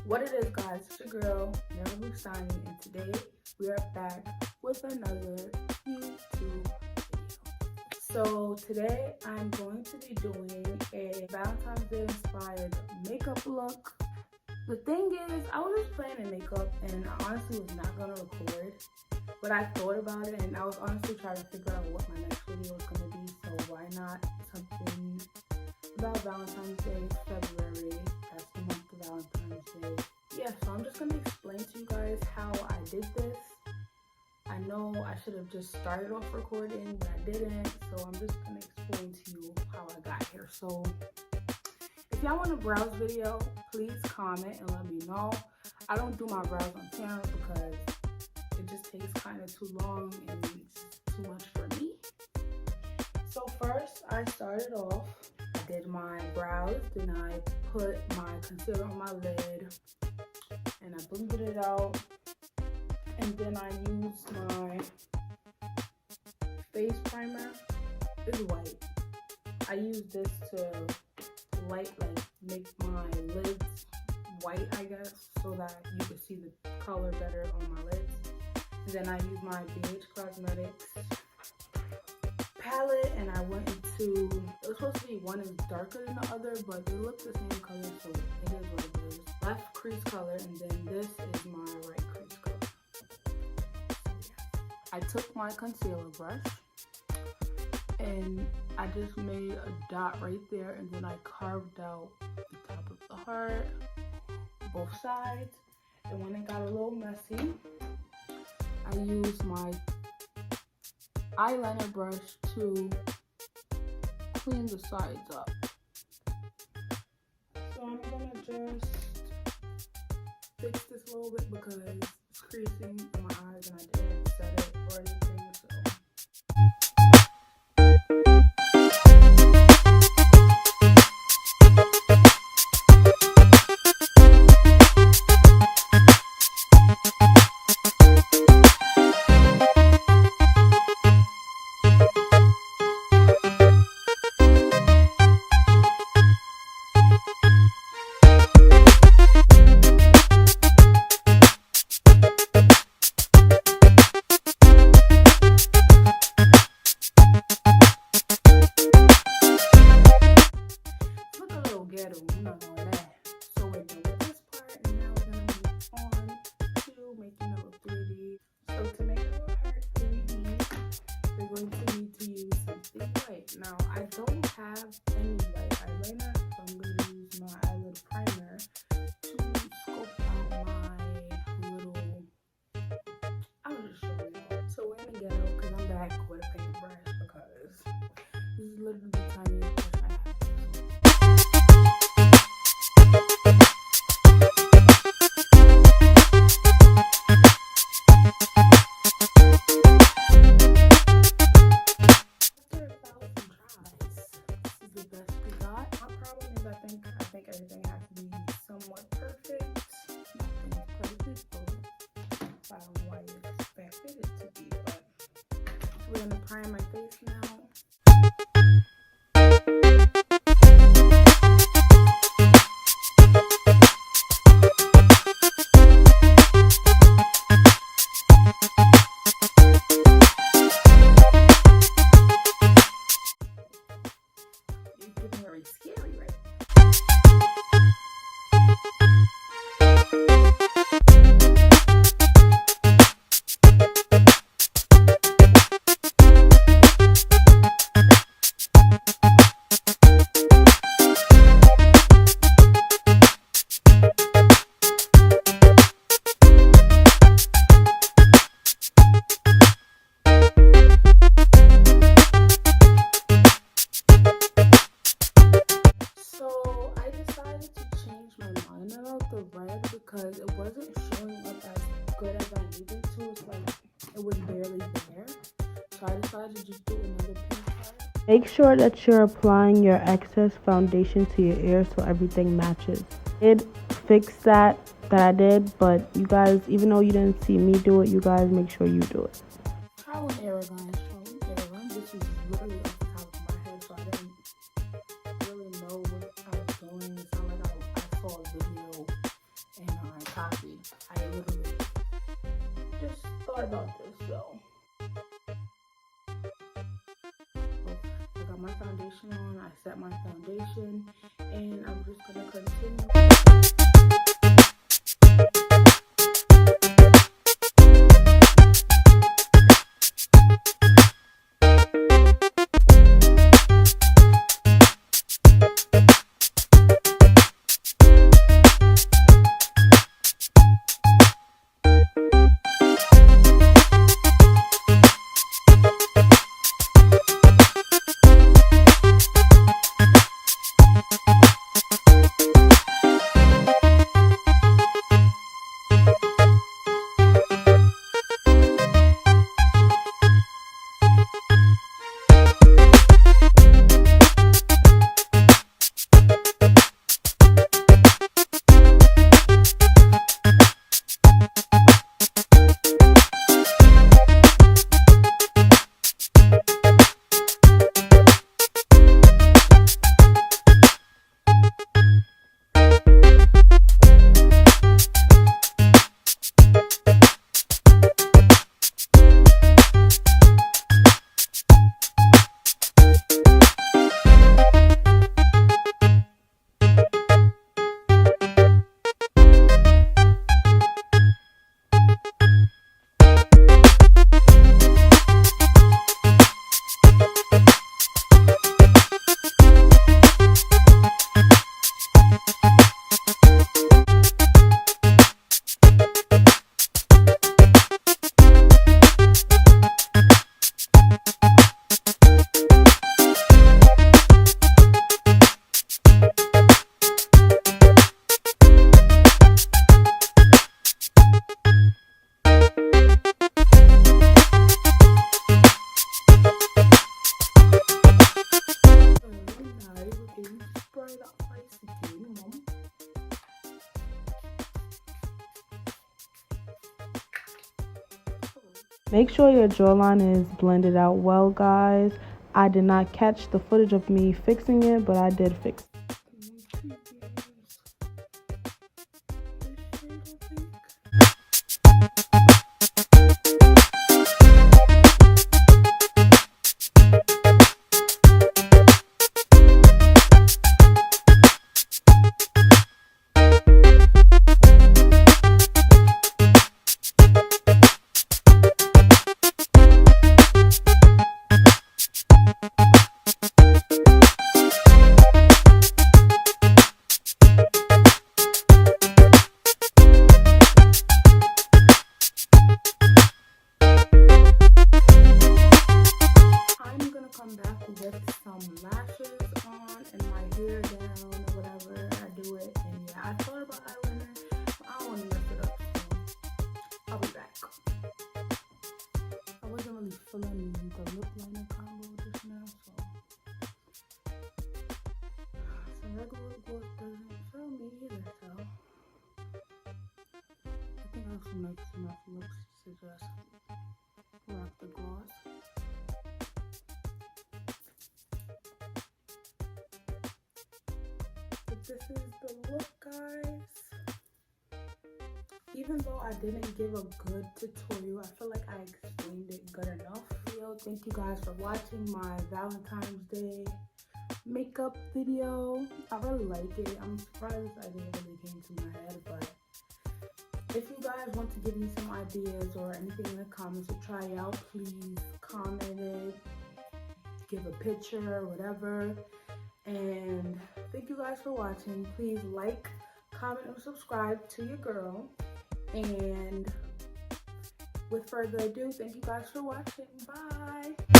What it is, guys, it's your girl Mirahli, and today we are back with another YouTube video. So today I'm going to be doing a Valentine's Day inspired makeup look. The thing is, I was just planning makeup and I honestly was not gonna record, but I thought about it and I was honestly trying to figure out what my next video was gonna be. So why not something about Valentine's Day? It's February. That's the month of Valentine's Day. Yeah, so I'm just gonna explain to you guys how I did this. I know I should have just started off recording, but I didn't. So I'm just gonna explain to you how I got here. So if y'all want a browse video, please comment and let me know. I don't do my brows on camera because it just takes kind of too long and it's too much for me. So first I started off, I did my brows, then I put my concealer on my lid and I blended it out, and then I used my face primer. It's white. I use this to make my lids white, I guess, so that you can see the color better on my lids. And then I use my BH Cosmetics palette, and I went into, it was supposed to be one is darker than the other, but they look the same color, so it is what it is. Left crease color, and then this is my right crease color. So yeah. I took my concealer brush and I just made a dot right there, and then I carved out the top of the heart, both sides. And when it got a little messy, I used my eyeliner brush to clean the sides up. So I'm gonna just fix this a little bit because it's creasing in my eyes and I didn't set it or anything, so. Now, I don't have any white eyeliner, so I'm going to use my eyelid primer to sculpt out my little, I'll just show you. So we're going to go, because I'm back with a paintbrush, because this is literally the tiniest brush I have. I think everything has to be somewhat perfect. Nothing is perfect, but I don't know why you expected it to be. But we're gonna prime my face now. It's getting very scary, right? Because it wasn't showing up as good as I needed to. It's like it was barely there. So I decided to just do another pink color. Make sure that you're applying your excess foundation to your ear so everything matches. It fixed that I did, but you guys, even though you didn't see me do it, you guys make sure you do it. Trial and error, guys. Trial and error. This was literally off the top of my head, so I didn't really know what I was doing. It sounded like I saw a video and I literally just thought about this. So I got my foundation on, I set my foundation, and I'm just gonna continue. Make sure your jawline is blended out well, guys. I did not catch the footage of me fixing it, but I did fix it. Feeling the lip liner combo just now, so regular gloss doesn't show me either, so I think I also make enough looks to just wrap the gloss. But this is the look, guys. Even though I didn't give a good tutorial, I feel like I explained it good enough. Thank you guys for watching my Valentine's Day makeup video. I really like it. I'm surprised I didn't really came to my head, but if you guys want to give me some ideas or anything in the comments to try out, please comment it, give a picture or whatever. And thank you guys for watching. Please like, comment, and subscribe to your girl. And with further ado, thank you guys for watching. Bye.